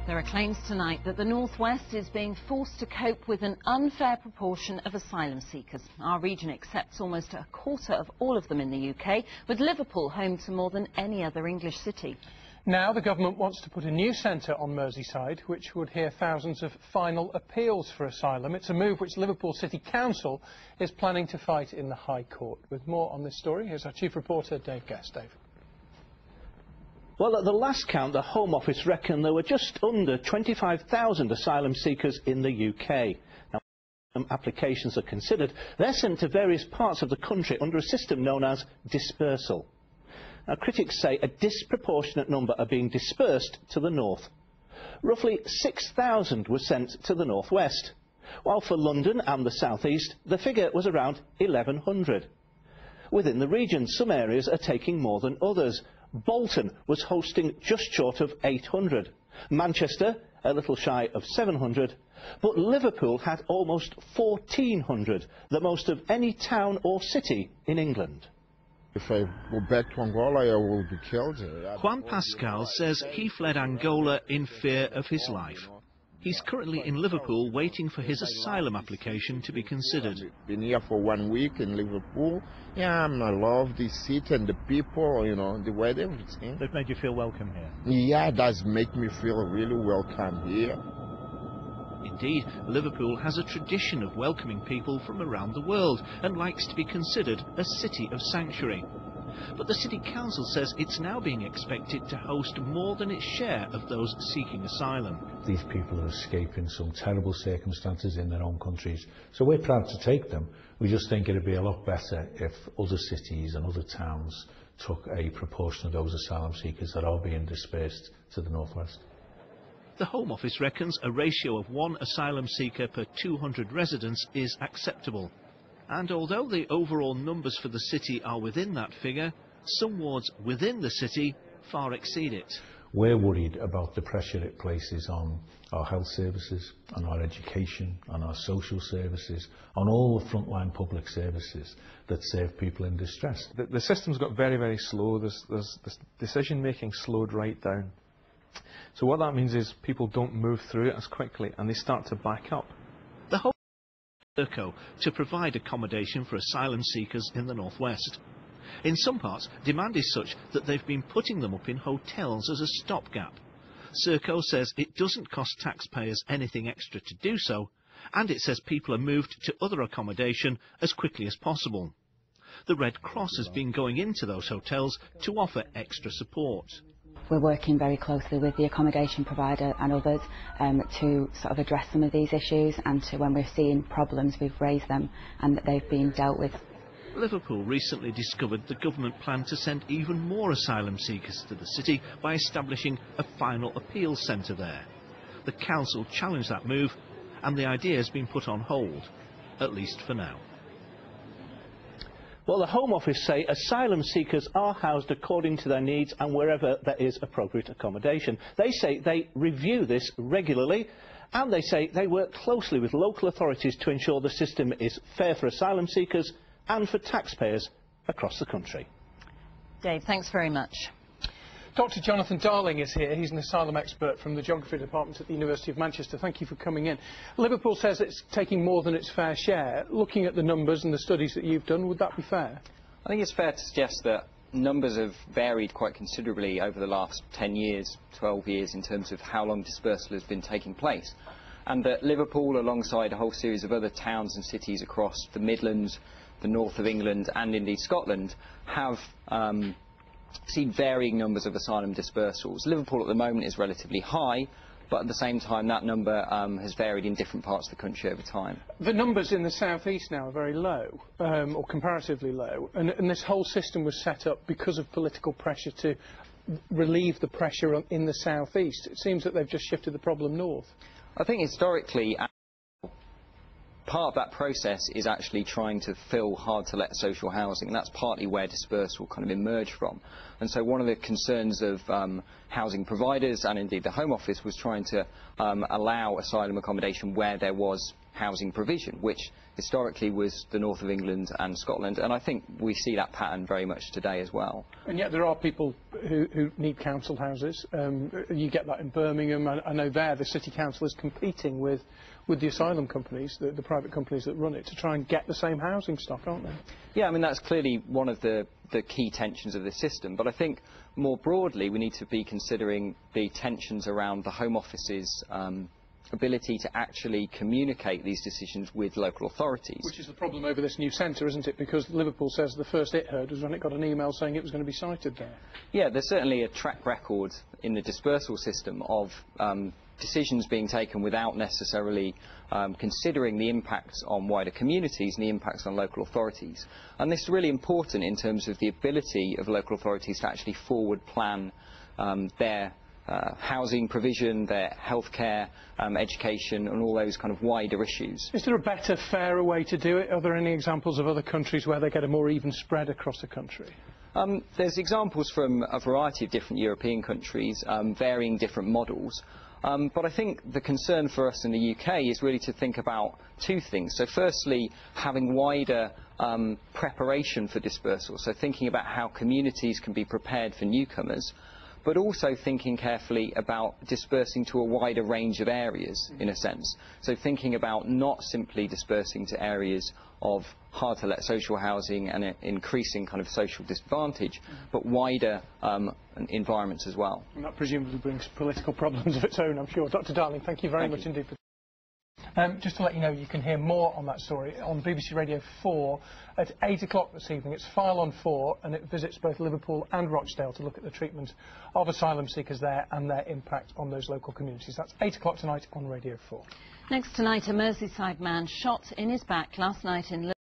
There are claims tonight that the North West is being forced to cope with an unfair proportion of asylum seekers. Our region accepts almost a quarter of all of them in the UK, with Liverpool home to more than any other English city. Now the government wants to put a new centre on Merseyside, which would hear thousands of final appeals for asylum. It's a move which Liverpool City Council is planning to fight in the High Court. With more on this story, here's our chief reporter, Dave Guest. Dave. Well, at the last count, the Home Office reckon there were just under 25,000 asylum seekers in the UK. Now, when applications are considered, they're sent to various parts of the country under a system known as dispersal. Now, critics say a disproportionate number are being dispersed to the north. Roughly 6,000 were sent to the northwest, while for London and the southeast, the figure was around 1,100. Within the region, some areas are taking more than others. Bolton was hosting just short of 800, Manchester a little shy of 700, but Liverpool had almost 1,400, the most of any town or city in England. If I go back to Angola, I will be killed. Juan Pascal says he fled Angola in fear of his life. He's currently in Liverpool waiting for his asylum application to be considered. I've been here for 1 week in Liverpool. Yeah, I love the city and the people, you know, the weather, everything. They've made you feel welcome here? Yeah, it does make me feel really welcome here. Indeed, Liverpool has a tradition of welcoming people from around the world and likes to be considered a city of sanctuary. But the City Council says it's now being expected to host more than its share of those seeking asylum. These people are escaping some terrible circumstances in their own countries, so we're proud to take them. We just think it would be a lot better if other cities and other towns took a proportion of those asylum seekers that are being dispersed to the northwest. The Home Office reckons a ratio of 1 asylum seeker per 200 residents is acceptable. And although the overall numbers for the city are within that figure, some wards within the city far exceed it. We're worried about the pressure it places on our health services, on our education, on our social services, on all the frontline public services that serve people in distress. The system's got very, very slow. There's decision making slowed right down. So what that means is people don't move through it as quickly and they start to back up. The Home Office to provide accommodation for asylum seekers in the northwest. In some parts, demand is such that they've been putting them up in hotels as a stopgap. Serco says it doesn't cost taxpayers anything extra to do so, and it says people are moved to other accommodation as quickly as possible. The Red Cross has been going into those hotels to offer extra support. We're working very closely with the accommodation provider and others to sort of address some of these issues, and to, when we're seeing problems, we've raised them and that they've been dealt with. Liverpool recently discovered the government planned to send even more asylum seekers to the city by establishing a final appeals centre there. The council challenged that move and the idea has been put on hold, at least for now. Well, the Home Office say asylum seekers are housed according to their needs and wherever there is appropriate accommodation. They say they review this regularly, and they say they work closely with local authorities to ensure the system is fair for asylum seekers and for taxpayers across the country. Dave, thanks very much. Dr. Jonathan Darling is here. He's an asylum expert from the Geography Department at the University of Manchester. Thank you for coming in. Liverpool says it's taking more than its fair share. Looking at the numbers and the studies that you've done, would that be fair? I think it's fair to suggest that numbers have varied quite considerably over the last 10 years, 12 years, in terms of how long dispersal has been taking place. And that Liverpool, alongside a whole series of other towns and cities across the Midlands, the north of England and indeed Scotland, have seen varying numbers of asylum dispersals. Liverpool at the moment is relatively high, but at the same time that number has varied in different parts of the country over time. The numbers in the southeast now are very low, or comparatively low, and this whole system was set up because of political pressure to relieve the pressure in the southeast. It seems that they've just shifted the problem north. I think historically part of that process is actually trying to fill hard-to-let social housing, and that's partly where dispersal kind of emerged from. And so one of the concerns of housing providers and indeed the Home Office was trying to allow asylum accommodation where there was housing provision, which historically was the north of England and Scotland, and I think we see that pattern very much today as well. And yet there are people who need council houses. You get that in Birmingham. I know there the city council is competing with the asylum companies, the private companies that run it, to try and get the same housing stock, aren't they? Yeah, I mean, that's clearly one of the key tensions of the system, but I think more broadly we need to be considering the tensions around the Home Office's ability to actually communicate these decisions with local authorities. Which is the problem over this new centre, isn't it? Because Liverpool says the first it heard was when it got an email saying it was going to be sited there. Yeah, there's certainly a track record in the dispersal system of decisions being taken without necessarily considering the impacts on wider communities and the impacts on local authorities. And this is really important in terms of the ability of local authorities to actually forward plan their housing provision, their healthcare, education and all those kind of wider issues. Is there a better, fairer way to do it? Are there any examples of other countries where they get a more even spread across the country? There's examples from a variety of different European countries, varying different models. But I think the concern for us in the UK is really to think about two things. So firstly, having wider preparation for dispersal, so thinking about how communities can be prepared for newcomers, but also thinking carefully about dispersing to a wider range of areas, in a sense. So thinking about not simply dispersing to areas of hard-to-let social housing and increasing kind of social disadvantage, but wider environments as well. And that presumably brings political problems of its own, I'm sure. Dr. Darling, thank you very much indeed. Just to let you know, you can hear more on that story on BBC Radio 4 at 8 o'clock this evening. It's File on 4, and it visits both Liverpool and Rochdale to look at the treatment of asylum seekers there and their impact on those local communities. That's 8 o'clock tonight on Radio 4. Next tonight, a Merseyside man shot in his back last night in Liverpool.